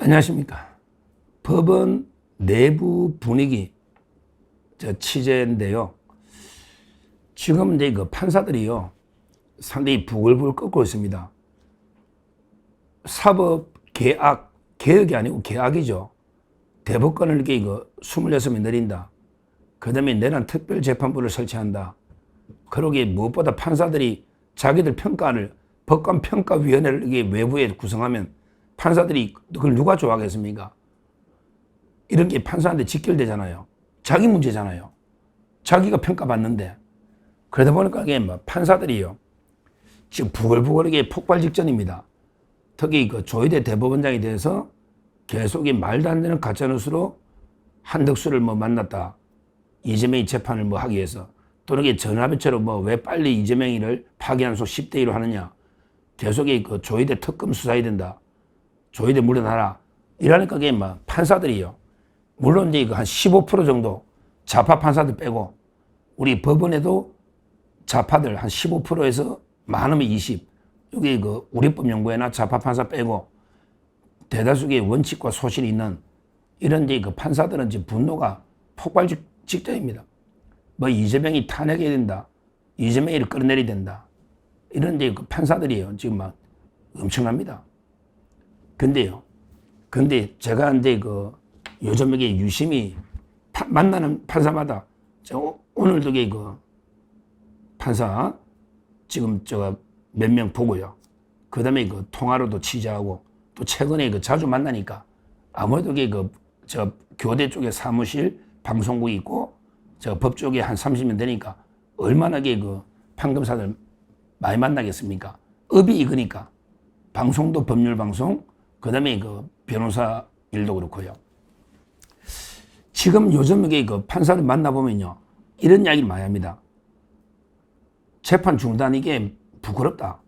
안녕하십니까. 법원 내부 분위기 취재인데요. 지금 이제 그 판사들이요, 상당히 부글부글 끓고 있습니다. 사법 개악, 개혁이 아니고 개악이죠. 대법관을 이렇게 26명 내린다. 그 다음에 내란 특별재판부를 설치한다. 그러기에 무엇보다 판사들이 자기들 평가를 법관평가위원회를 이게 외부에 구성하면 판사들이 그걸 누가 좋아하겠습니까? 이런 게 판사한테 직결되잖아요. 자기 문제잖아요. 자기가 평가받는데. 그러다 보니까 이게 판사들이요, 지금 부글부글하게 폭발 직전입니다. 특히 그 조희대 대법원장에 대해서 계속 말도 안 되는 가짜뉴스로 한덕수를 만났다. 이재명이 재판을 하기 위해서. 또는 이게 전화배처럼 왜 빨리 이재명이를 파기환송 10대 1로 하느냐. 계속 그 조희대 특검 수사해야 된다. 조희대 물러나라. 이러니까 이게 판사들이요, 물론 이제 한 15% 정도 좌파 판사들 빼고 우리 법원에도 좌파들 한 15%에서 많으면 20. 여기 우리법연구회나 좌파 판사 빼고 대다수의 원칙과 소신이 있는 이런 이제 판사들은 지금 분노가 폭발 직전입니다. 이재명이 탄핵해야 된다. 이재명이를 끌어내려야 된다. 이런 이제 판사들이에요. 지금 엄청납니다. 근데 제가 이제 요즘 이게 유심히 만나는 판사마다 오늘도 판사 지금 제가 몇 명 보고요. 그 다음에 통화로도 취재하고 또 최근에 자주 만나니까 아무래도 저 교대 쪽에 사무실 방송국이 있고 저 법 쪽에 한 30년 되니까 얼마나 판검사들 많이 만나겠습니까? 업이 익으니까 방송도 법률 방송, 그 다음에 변호사 일도 그렇고요. 지금 요즘 판사를 만나보면요, 이런 이야기를 많이 합니다. 재판 중단 이게 부끄럽다.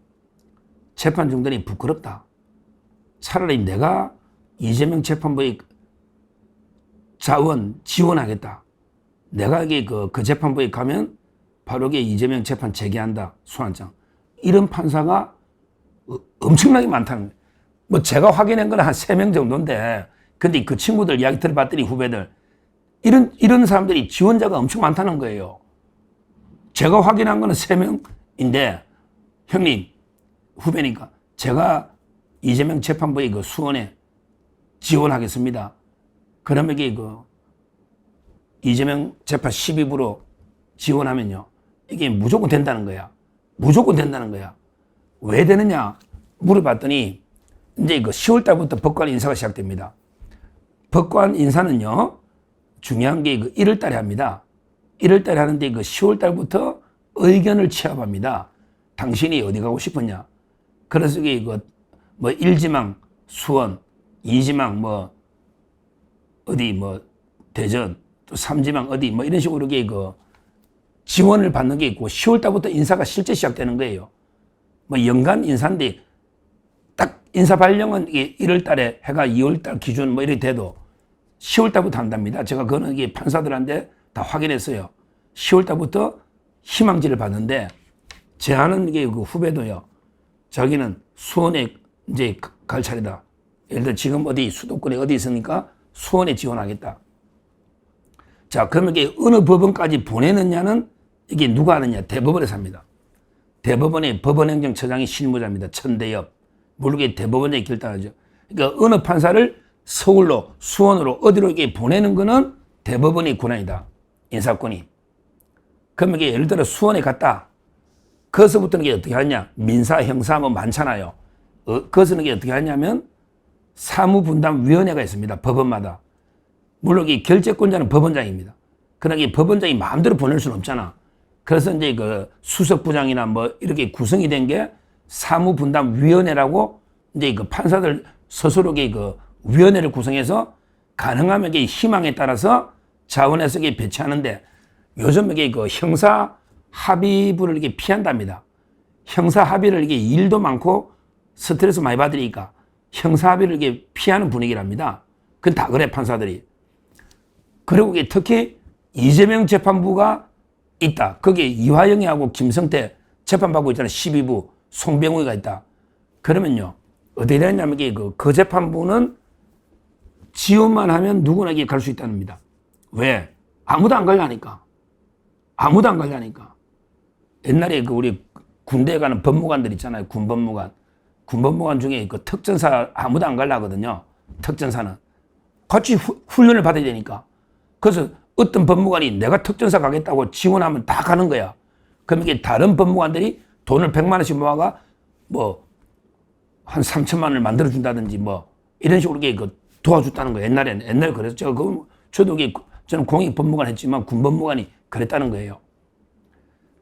재판 중단이 부끄럽다. 차라리 내가 이재명 재판부의 자원 지원하겠다. 내가 그 재판부에 가면 바로 이재명 재판 재개한다. 소환장. 이런 판사가 엄청나게 많다는 거예요. 제가 확인한 건 한 3명 정도인데, 근데 그 친구들 이야기 들어봤더니 후배들, 이런 사람들이 지원자가 엄청 많다는 거예요. 제가 확인한 거는 3명인데, 형님, 후배니까, 제가 이재명 재판부의 수원에 지원하겠습니다. 그러면 이재명 재판 12부로 지원하면요, 이게 무조건 된다는 거야. 무조건 된다는 거야. 왜 되느냐 물어봤더니, 이제 10월 달부터 법관 인사가 시작됩니다. 법관 인사는요, 중요한 게 1월 달에 합니다. 1월 달에 하는데 10월 달부터 의견을 취합합니다. 당신이 어디 가고 싶었냐. 그래서 1지망 수원, 2지망 어디 대전, 또 3지망 어디 이런 식으로 지원을 받는 게 있고 10월 달부터 인사가 실제 시작되는 거예요. 연간 인사인데 딱 인사 발령은 1월 달에 해가 2월 달 기준 이렇게 돼도 10월 달부터 한답니다. 제가 그거는 판사들한테 다 확인했어요. 10월 달부터 희망지를 받는데, 제 아는 그 후배도요, 자기는 수원에 이제 갈 차례다. 예를 들어 지금 어디 수도권에 어디 있으니까 수원에 지원하겠다. 자, 그러면 어느 법원까지 보내느냐는 이게 누가 하느냐. 대법원에서 합니다. 대법원의 법원행정처장이 실무자입니다. 천대엽. 물론 대법원장이 결단하죠. 그러니까 어느 판사를 서울로, 수원으로, 어디로 보내는 거는 대법원의 권한이다. 인사권이. 그러면 예를 들어 수원에 갔다. 거기서부터는 어떻게 하냐. 민사, 형사 많잖아요. 거기서는 어떻게 하냐면 사무분담위원회가 있습니다. 법원마다. 물론 결재권자는 법원장입니다. 그러나 법원장이 마음대로 보낼 수는 없잖아. 그래서 이제 수석부장이나 이렇게 구성이 된 게 사무분담위원회라고 이제 판사들 스스로 위원회를 구성해서 가능하면 희망에 따라서 자원에서 배치하는데, 요즘 형사 합의부를 피한답니다. 형사 합의를 일도 많고 스트레스 많이 받으니까 형사 합의를 피하는 분위기랍니다. 그건 다 그래, 판사들이. 그리고 특히 이재명 재판부가 있다. 거기에 이화영이하고 김성태 재판받고 있잖아요. 12부 송병우가 있다. 그러면요, 어떻게 되냐면 그 재판부는 지원만 하면 누구나 이게 갈 수 있다는 겁니다. 왜? 아무도 안 가려니까. 아무도 안 가려니까. 옛날에 그 우리 군대에 가는 법무관들 있잖아요. 군법무관. 군법무관 중에 그 특전사 아무도 안 가려거든요. 특전사는. 같이 훈련을 받아야 되니까. 그래서 어떤 법무관이 내가 특전사 가겠다고 지원하면 다 가는 거야. 그럼 이게 다른 법무관들이 돈을 100만 원씩 모아가 뭐 한 3천만 원을 만들어준다든지 뭐 이런 식으로 이게 그 도와줬다는 거예요. 옛날에 그랬죠. 저도 저는 공익 법무관 했지만 군법무관이 그랬다는 거예요.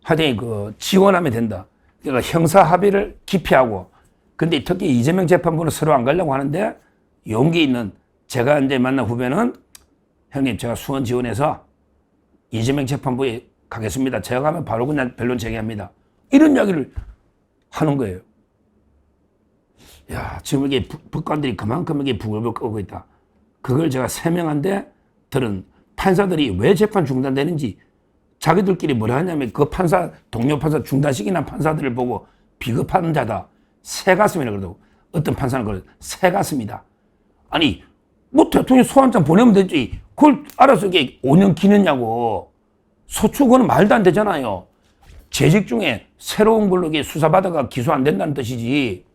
하여튼 그 지원하면 된다. 그러니까 형사 합의를 기피하고 근데 특히 이재명 재판부는 서로 안 가려고 하는데 용기 있는 제가 이제 만난 후배는 형님 제가 수원 지원해서 이재명 재판부에 가겠습니다. 제가 가면 바로 그냥 변론 제기합니다. 이런 이야기를 하는 거예요. 야, 지금 이게 법관들이 그만큼 이게 부글부글 끓고 있다. 그걸 제가 세명한데 들은 판사들이 왜 재판 중단되는지 자기들끼리 뭐라 하냐면 그 판사, 동료 판사 중단시키는 판사들을 보고 비겁한 자다. 새가슴이라 그러더라고. 어떤 판사는 그래. 새가슴이다. 아니, 뭐 대통령 소환장 보내면 되지. 그걸 알아서 이게 5년 기느냐고. 소추 그거는 말도 안 되잖아요. 재직 중에 새로운 걸로 수사받아가 기소 안 된다는 뜻이지.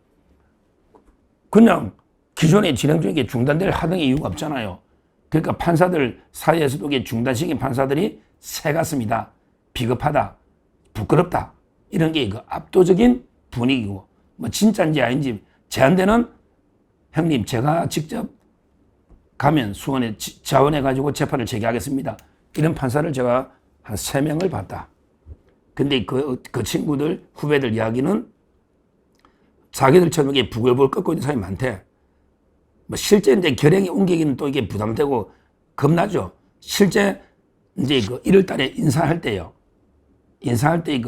그냥 기존에 진행 중에 중단될 하등의 이유가 없잖아요. 그러니까 판사들 사이에서도 중단시킨 판사들이 새같습니다. 비겁하다. 부끄럽다. 이런 게 그 압도적인 분위기고 뭐 진짜인지 아닌지 제한되는 형님 제가 직접 가면 수원에 자원해가지고 재판을 제기하겠습니다. 이런 판사를 제가 한 3명을 봤다. 근데 그 친구들, 후배들 이야기는 자기들처럼 이게 부글부글 끓고 있는 사람이 많대. 뭐 실제 이제 결행에 옮기기는 또 이게 부담되고 겁나죠. 실제 이제 그 1월 달에 인사할 때요. 인사할 때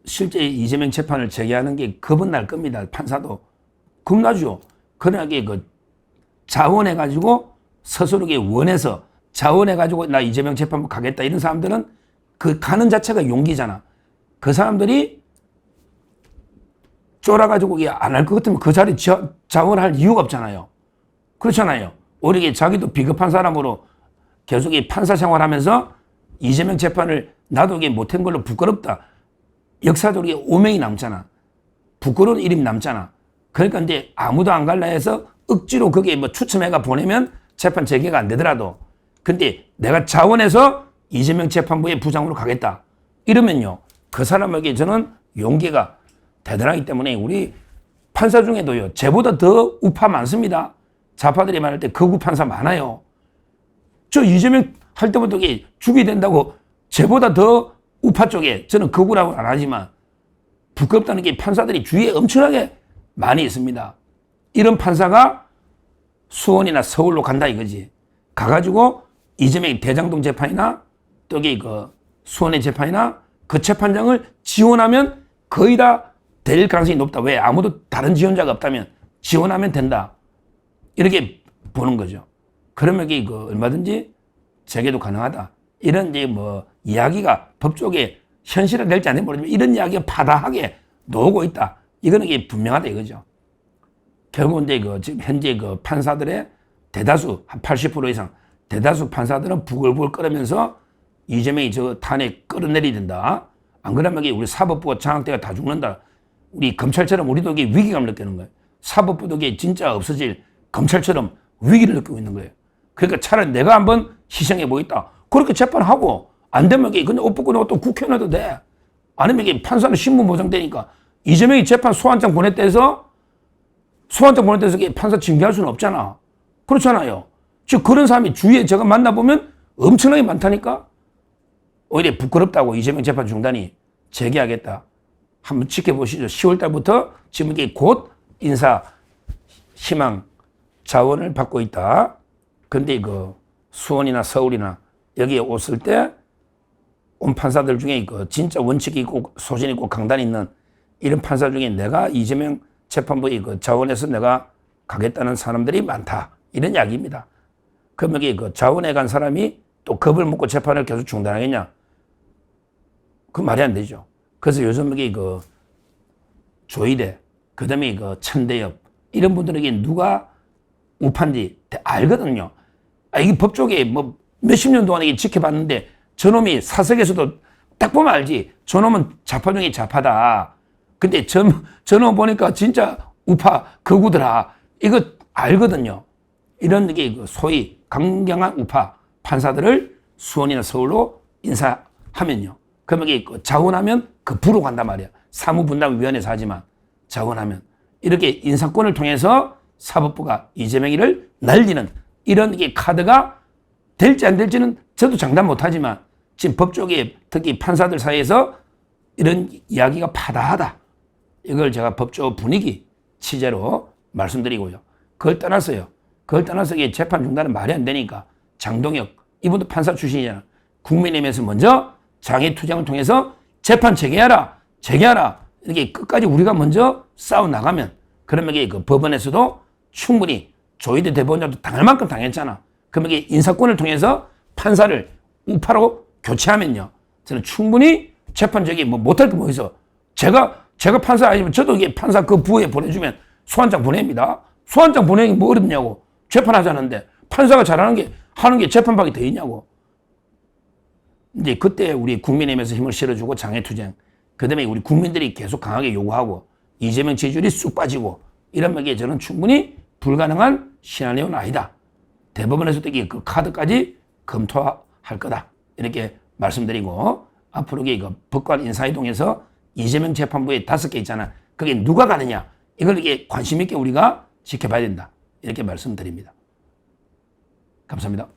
실제 이재명 재판을 제기하는 게 겁은 날 겁니다. 판사도. 겁나죠. 그러나 이게 자원해가지고 스스로 원해서 자원해가지고 나 이재명 재판부 가겠다 이런 사람들은 그 가는 자체가 용기잖아. 그 사람들이 쫄아가지고 안 할 것 같으면 그 자리 자원할 이유가 없잖아요. 그렇잖아요. 오히려 자기도 비겁한 사람으로 계속 판사 생활하면서 이재명 재판을 나도 못한 걸로 부끄럽다. 역사적으로 오명이 남잖아. 부끄러운 이름이 남잖아. 그러니까 이제 아무도 안 갈라 해서 억지로 거기에 추첨해가 보내면 재판 재개가 안 되더라도 근데 내가 자원해서 이재명 재판부의 부장으로 가겠다. 이러면요. 그 사람에게 저는 용기가 대단하기 때문에 우리 판사 중에도요. 쟤보다 더 우파 많습니다. 좌파들이 말할 때 극우 판사 많아요. 저 이재명 할 때부터 죽이 된다고 쟤보다 더 우파 쪽에 저는 극우라고 안 하지만 부끄럽다는 게 판사들이 주위에 엄청나게 많이 있습니다. 이런 판사가 수원이나 서울로 간다 이거지. 가가지고 이재명 대장동 재판이나 또 수원의 재판이나 그 재판장을 지원하면 거의 다 될 가능성이 높다. 왜? 아무도 다른 지원자가 없다면 지원하면 된다. 이렇게 보는 거죠. 그러면 얼마든지 재개도 가능하다. 이런 이야기가 법조계 현실화될지 안 될지 모르지만 이런 이야기가 파다하게 나오고 있다. 이거는 분명하다 이거죠. 결국 지금 현재 판사들의 대다수 한 80% 이상 대다수 판사들은 부글부글 끓으면서 이재명이 탄핵 끌어내려야 된다. 안 그러면 우리 사법부가 장악대가 다 죽는다. 우리 검찰처럼 우리도 위기감을 느끼는 거예요. 사법부도 진짜 없어질 검찰처럼 위기를 느끼고 있는 거예요. 그러니까 차라리 내가 한번 희생해 보겠다. 그렇게 재판하고 안 되면 그냥 옷 벗고 또 국회 넣어도 돼. 아니면 판사는 신분 보장되니까 이재명이 재판 소환장 보냈다 해서 판사 징계할 수는 없잖아. 그렇잖아요. 즉 그런 사람이 주위에 제가 만나보면 엄청나게 많다니까. 오히려 부끄럽다고 이재명 재판 중단이 재개하겠다. 한번 지켜보시죠. 10월 달부터 지금 곧 인사 희망 자원을 받고 있다. 근데 수원이나 서울이나 여기에 왔을 때 온 판사들 중에 진짜 원칙이 있고 소신 있고 강단 있는 이런 판사 중에 내가 이재명 재판부의 자원에서 내가 가겠다는 사람들이 많다. 이런 이야기입니다. 그럼 여기 자원에 간 사람이 또 겁을 먹고 재판을 계속 중단하겠냐? 그 말이 안 되죠. 그래서 요즘 여기 조이대, 그 다음에 천대엽, 이런 분들에게 누가 우파인지 알거든요. 이게 법조계 뭐 몇십 년 동안 이게 지켜봤는데 저놈이 사석에서도 딱 보면 알지. 저놈은 좌파 중에 좌파다. 근데 저놈 보니까 진짜 우파 극우더라. 이거 알거든요. 이런 게 소위 강경한 우파 판사들을 수원이나 서울로 인사하면요. 그러면 이게 자원하면 그 부로 간단 말이야. 사무분담위원회에서 하지만 자원하면 이렇게 인사권을 통해서 사법부가 이재명이를 날리는 이런 게 카드가 될지 안 될지는 저도 장담 못하지만 지금 법조계 특히 판사들 사이에서 이런 이야기가 파다하다. 이걸 제가 법조 분위기 취재로 말씀드리고요. 그걸 떠나서요. 그걸 떠나서 이게 재판 중단은 말이 안 되니까 장동혁 이분도 판사 출신이잖아. 국민의힘에서 먼저 장애투쟁을 통해서 재판 재개하라. 이렇게 끝까지 우리가 먼저 싸워 나가면 그러면 이게 그 법원에서도 충분히 조희대 대법원장도 당할 만큼 당했잖아. 그러면 이게 인사권을 통해서 판사를 우파로 교체하면요. 저는 충분히 재판 저기 뭐 못할 게 뭐 있어. 제가 판사 아니면 저도 이게 판사 그 부에 보내주면 소환장 보냅니다. 소환장 보내기 뭐 어렵냐고. 재판하자는데 판사가 하는 게 재판밖에 더 있냐고. 이제 그때 우리 국민의힘에서 힘을 실어주고 장애투쟁. 그 다음에 우리 국민들이 계속 강하게 요구하고 이재명 지지율이 쑥 빠지고 이런 게 저는 충분히 불가능한 시나리오는 아니다. 대법원에서도 그 카드까지 검토할 거다. 이렇게 말씀드리고 앞으로 이거 법관 인사이동에서 이재명 재판부에 5개 있잖아. 그게 누가 가느냐. 이걸 이게 관심 있게 우리가 지켜봐야 된다. 이렇게 말씀드립니다. 감사합니다.